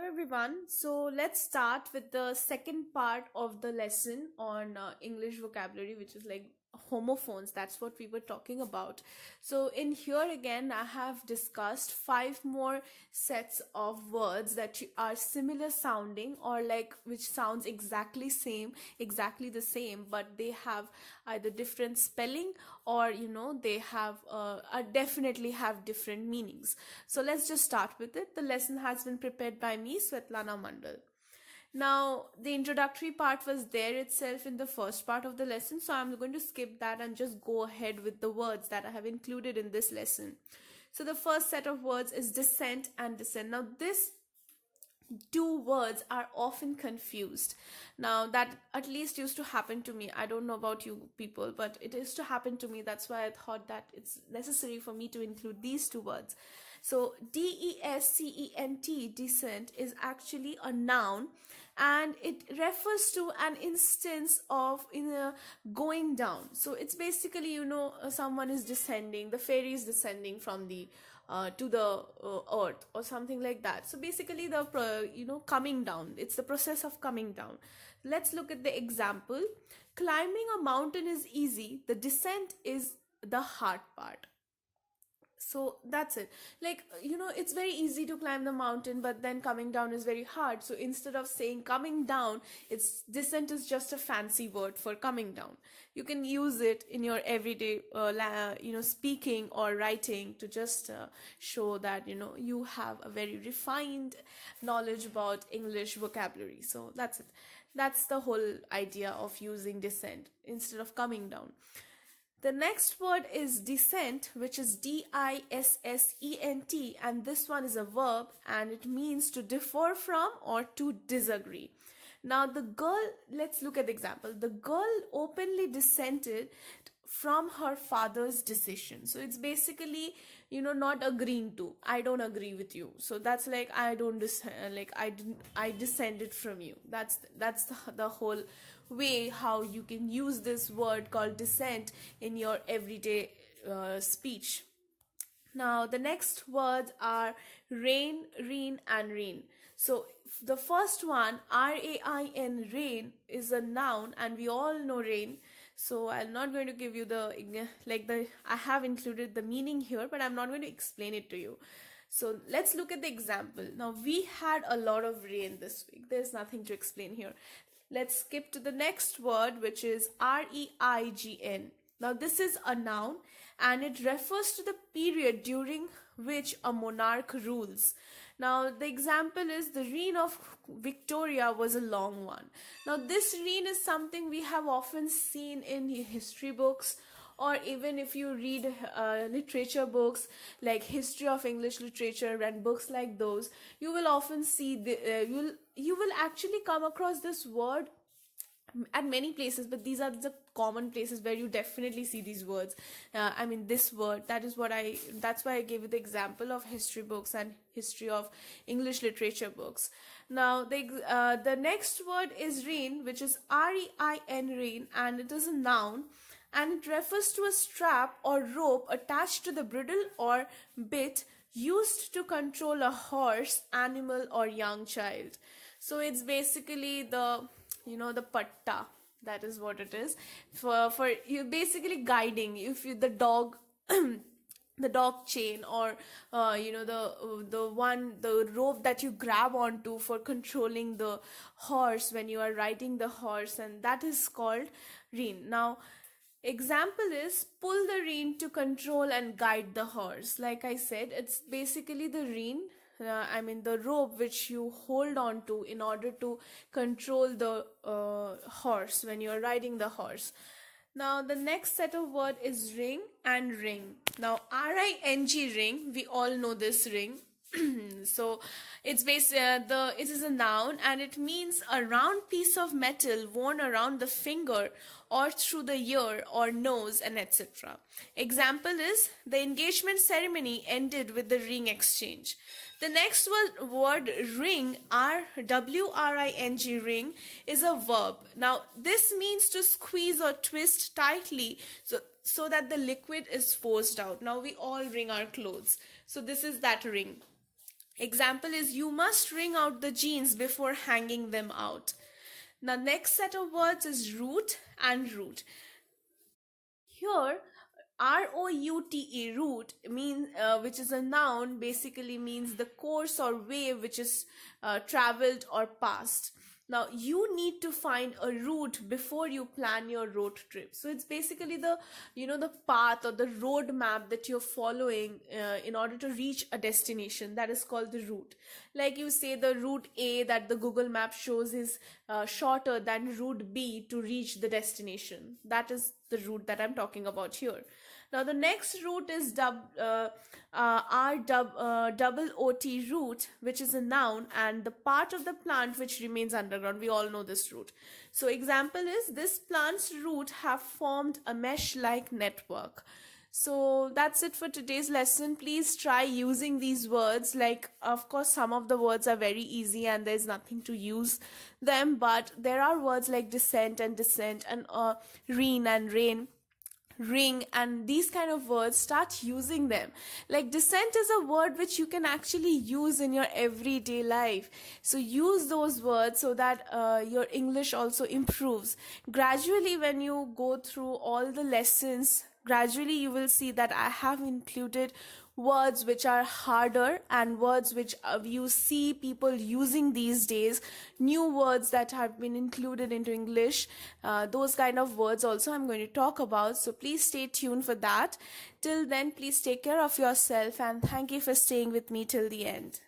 everyone. So let's start with the second part of the lesson on English vocabulary, which is like homophones. That's what we were talking about. So in here again, I have discussed five more sets of words that are similar sounding or like which sounds exactly the same, but they have either different spelling or they have definitely have different meanings. So let's just start with it. The lesson has been prepared by me, Svetlana Mandal. Now, the introductory part was there itself in the first part of the lesson, so I'm going to skip that and just go ahead with the words that I have included in this lesson. So, the first set of words is descent and descent. Now, this two words are often confused. Now, that at least used to happen to me. I don't know about you people, but it used to happen to me. That's why I thought that it's necessary for me to include these two words. So descent, descent, is actually a noun, and it refers to an instance of in a going down. So it's basically someone is descending, the fairy is descending from the to the earth or something like that. So basically the coming down, it's the process of coming down. Let's look at the example. Climbing a mountain is easy, the descent is the hard part. So that's it. Like, it's very easy to climb the mountain, but then coming down is very hard. So instead of saying coming down, it's descent is just a fancy word for coming down. You can use it in your everyday speaking or writing to just show that you have a very refined knowledge about English vocabulary. So that's it. That's the whole idea of using descent instead of coming down. The next word is dissent, which is dissent, and this one is a verb and it means to differ from or to disagree. Now, let's look at the example. The girl openly dissented from her father's decision. So it's basically, not agreeing to. I don't agree with you. So that's like I don't I dissented from you. That's the whole way how you can use this word called dissent in your everyday speech. Now, the next words are rain, reen, and rain. So, the first one, rain, rain, is a noun, and we all know rain. So, I'm not going to give you I have included the meaning here, but I'm not going to explain it to you. So, let's look at the example. Now, we had a lot of rain this week. There's nothing to explain here. Let's skip to the next word, which is reign. Now, this is a noun and it refers to the period during which a monarch rules. Now, the example is the reign of Victoria was a long one. Now, this reign is something we have often seen in history books, or even if you read literature books like history of English literature and books like those, you will often see you will actually come across this word at many places, but these are the common places where you definitely see these words. This word, that's why I gave you the example of history books and history of English literature books. Now, the next word is rein, which is rein, rein, and it is a noun, and it refers to a strap or rope attached to the bridle or bit used to control a horse, animal, or young child. So it's basically the patta. That is what it is for you, basically guiding. If you the dog the dog chain, or the rope that you grab onto for controlling the horse when you are riding the horse, and that is called rein. Now, example is pull the rein to control and guide the horse. Like I said, it's basically the rein, the rope which you hold on to in order to control the horse when you're riding the horse. Now, the next set of word is ring and ring. Now, ring, ring, we all know this ring. So it's it is a noun and it means a round piece of metal worn around the finger or through the ear or nose, and etc. Example is the engagement ceremony ended with the ring exchange. The next word ring, WRING, ring, is a verb. Now, this means to squeeze or twist tightly so that the liquid is forced out. Now, we all wring our clothes. So, this is that ring. Example is, you must wring out the jeans before hanging them out. Now, next set of words is root and route. Here, route, route means, which is a noun, basically means the course or way which is traveled or passed. Now you need to find a route before you plan your road trip. So it's basically the, the path or the road map that you're following in order to reach a destination. That is called the route. Like you say, the route A that the Google map shows is shorter than route B to reach the destination. That is the route that I'm talking about here. Now the next root is double OT root, which is a noun, and the part of the plant which remains underground. We all know this root. So example is, this plant's root have formed a mesh-like network. So that's it for today's lesson. Please try using these words. Like, of course, some of the words are very easy and there's nothing to use them, but there are words like descent and rain and rain, ring, and these kind of words. Start using them. Like descent is a word which you can actually use in your everyday life, so use those words so that your English also improves gradually. When you go through all the lessons, gradually you will see that I have included words which are harder and words which you see people using these days, new words that have been included into English. Those kind of words also I'm going to talk about, so please stay tuned for that. Till then, please take care of yourself, and thank you for staying with me till the end.